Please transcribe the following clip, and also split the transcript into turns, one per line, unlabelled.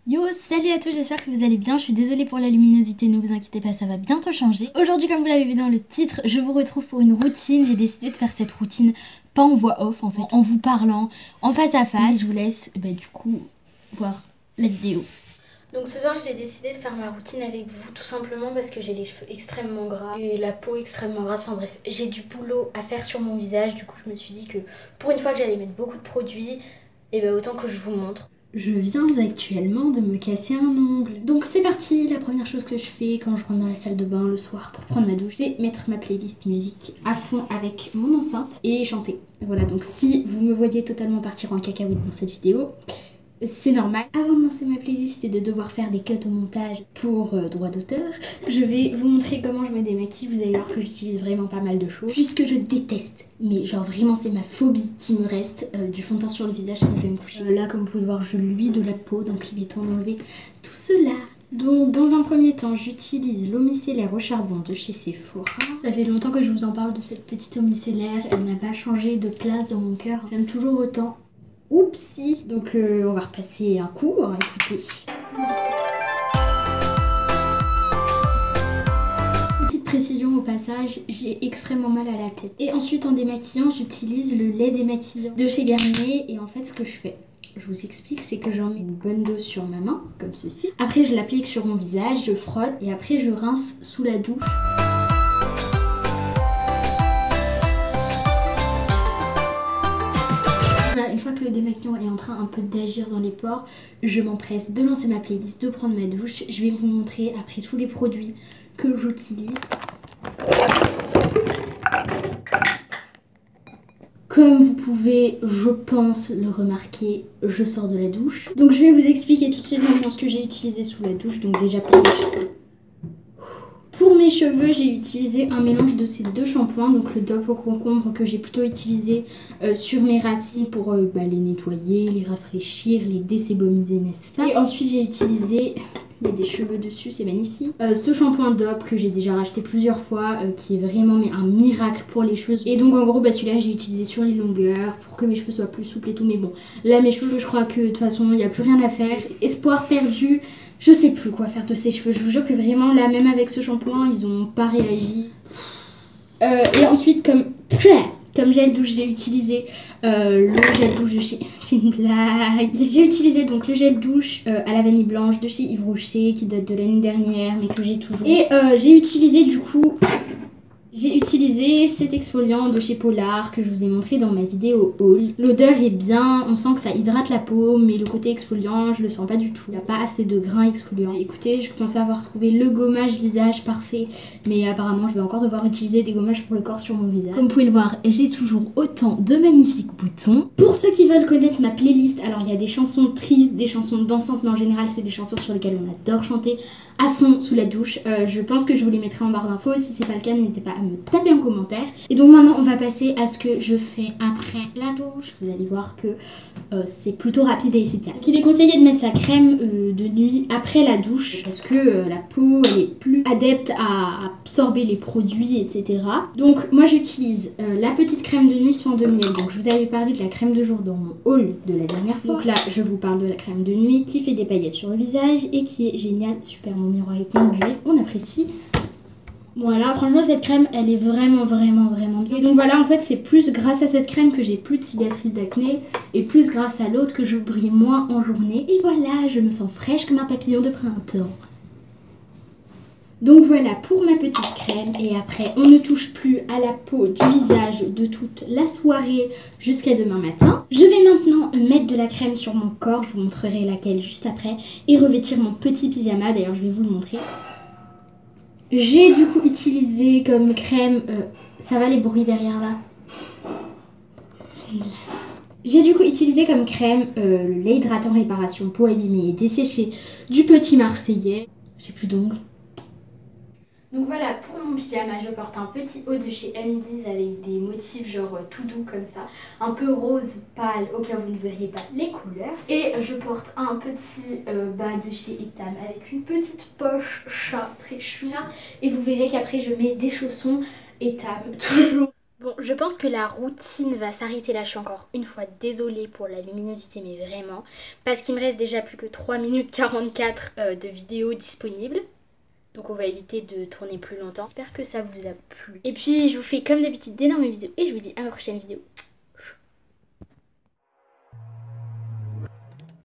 Yo, salut à tous, j'espère que vous allez bien. Je suis désolée pour la luminosité, ne vous inquiétez pas, ça va bientôt changer. Aujourd'hui, comme vous l'avez vu dans le titre, je vous retrouve pour une routine. J'ai décidé de faire cette routine pas en voix off en fait, en vous parlant, en face à face. Je vous laisse du coup voir la vidéo. Donc ce soir j'ai décidé de faire ma routine avec vous tout simplement parce que j'ai les cheveux extrêmement gras et la peau extrêmement grasse, enfin bref j'ai du boulot à faire sur mon visage. Du coup je me suis dit que pour une fois que j'allais mettre beaucoup de produits, et autant que je vous montre. Je viens actuellement de me casser un ongle. Donc c'est parti, la première chose que je fais quand je rentre dans la salle de bain le soir pour prendre ma douche, c'est mettre ma playlist musique à fond avec mon enceinte et chanter. Voilà, donc si vous me voyez totalement partir en cacahuète dans cette vidéo, c'est normal. Avant de lancer ma playlist et de devoir faire des cuts au montage pour droit d'auteur, je vais vous montrer comment je me démaquille. Vous allez voir que j'utilise vraiment pas mal de choses. Puisque je déteste, mais genre vraiment c'est ma phobie qui me reste, du fond de teint sur le visage quand je vais me coucher. Là comme vous pouvez le voir je luis de la peau, donc il est temps d'enlever tout cela. Donc dans un premier temps j'utilise l'eau micellaire au charbon de chez Sephora. Ça fait longtemps que je vous en parle de cette petite eau micellaire, elle n'a pas changé de place dans mon cœur. J'aime toujours autant. Oupsie. Donc on va repasser un coup, écoutez. Petite précision au passage, j'ai extrêmement mal à la tête. Et ensuite en démaquillant, j'utilise le lait démaquillant de chez Garnier. Et en fait ce que je fais, je vous explique, c'est que j'en mets une bonne dose sur ma main, comme ceci. Après je l'applique sur mon visage, je frotte et après je rince sous la douche. Voilà, une fois que le démaquillant est en train un peu d'agir dans les pores, je m'empresse de lancer ma playlist, de prendre ma douche. Je vais vous montrer après tous les produits que j'utilise. Comme vous pouvez, je pense, le remarquer, je sors de la douche. Donc je vais vous expliquer tout de suite maintenant ce que j'ai utilisé sous la douche. Donc déjà pour mes cheveux, j'ai utilisé un mélange de ces deux shampoings, donc le Dove au concombre que j'ai plutôt utilisé sur mes racines pour les nettoyer, les rafraîchir, les désébomiser, n'est-ce pas? Et ensuite j'ai utilisé, il y a des cheveux dessus, c'est magnifique, ce shampoing Dove que j'ai déjà racheté plusieurs fois, qui est vraiment un miracle pour les cheveux. Et donc en gros celui-là j'ai utilisé sur les longueurs pour que mes cheveux soient plus souples et tout, mais bon, là mes cheveux je crois que de toute façon il n'y a plus rien à faire, c'est espoir perdu. Je sais plus quoi faire de ces cheveux, je vous jure que vraiment là même avec ce shampoing ils ont pas réagi. Et ensuite comme gel douche j'ai utilisé le gel douche de chez... C'est une blague. J'ai utilisé donc le gel douche à la vanille blanche de chez Yves Rocher qui date de l'année dernière mais que j'ai toujours. Et j'ai utilisé du coup... J'ai utilisé cet exfoliant de chez Polar que je vous ai montré dans ma vidéo haul. L'odeur est bien, on sent que ça hydrate la peau, mais le côté exfoliant, je le sens pas du tout. Il n'y a pas assez de grains exfoliants. Écoutez, je commence à avoir trouvé le gommage visage parfait, mais apparemment je vais encore devoir utiliser des gommages pour le corps sur mon visage. Comme vous pouvez le voir, j'ai toujours autant de magnifiques boutons. Pour ceux qui veulent connaître ma playlist, alors il y a des chansons tristes, des chansons dansantes, mais en général c'est des chansons sur lesquelles on adore chanter à fond sous la douche. Je pense que je vous les mettrai en barre d'infos. Si c'est pas le cas, n'hésitez pas à me taper en commentaire. Et donc maintenant on va passer à ce que je fais après la douche. Vous allez voir que c'est plutôt rapide et efficace. Il est conseillé de mettre sa crème de nuit après la douche parce que la peau elle est plus adepte à absorber les produits, etc. Donc moi j'utilise la petite crème de nuit soin de miel. Donc je vous avais parlé de la crème de jour dans mon haul de la dernière fois. Donc là je vous parle de la crème de nuit qui fait des paillettes sur le visage et qui est géniale. Super, mon miroir est ondulé, on apprécie. Voilà, franchement cette crème elle est vraiment bien. Et donc voilà, en fait c'est plus grâce à cette crème que j'ai plus de cicatrices d'acné et plus grâce à l'autre que je brille moins en journée. Et voilà, je me sens fraîche comme un papillon de printemps. Donc voilà pour ma petite crème et après on ne touche plus à la peau du visage de toute la soirée jusqu'à demain matin. Je vais maintenant mettre de la crème sur mon corps, je vous montrerai laquelle juste après, et revêtir mon petit pyjama, d'ailleurs je vais vous le montrer. J'ai du coup utilisé comme crème, ça va les bruits derrière là? J'ai du coup utilisé comme crème le lait hydratant réparation peau abîmée et desséchée du Petit Marseillais. J'ai plus d'ongles. Donc voilà, pour mon pyjama, je porte un petit haut de chez MD's avec des motifs genre tout doux comme ça. Un peu rose pâle, au cas où vous ne verrez pas les couleurs. Et je porte un petit bas de chez Etam avec une petite poche chat très chou. Et vous verrez qu'après je mets des chaussons Etam toujours. Bon, je pense que la routine va s'arrêter là. Je suis encore une fois désolée pour la luminosité, mais vraiment. Parce qu'il me reste déjà plus que 3 minutes 44 de vidéos disponibles. Donc on va éviter de tourner plus longtemps. J'espère que ça vous a plu. Et puis je vous fais comme d'habitude d'énormes bisous. Et je vous dis à ma prochaine vidéo.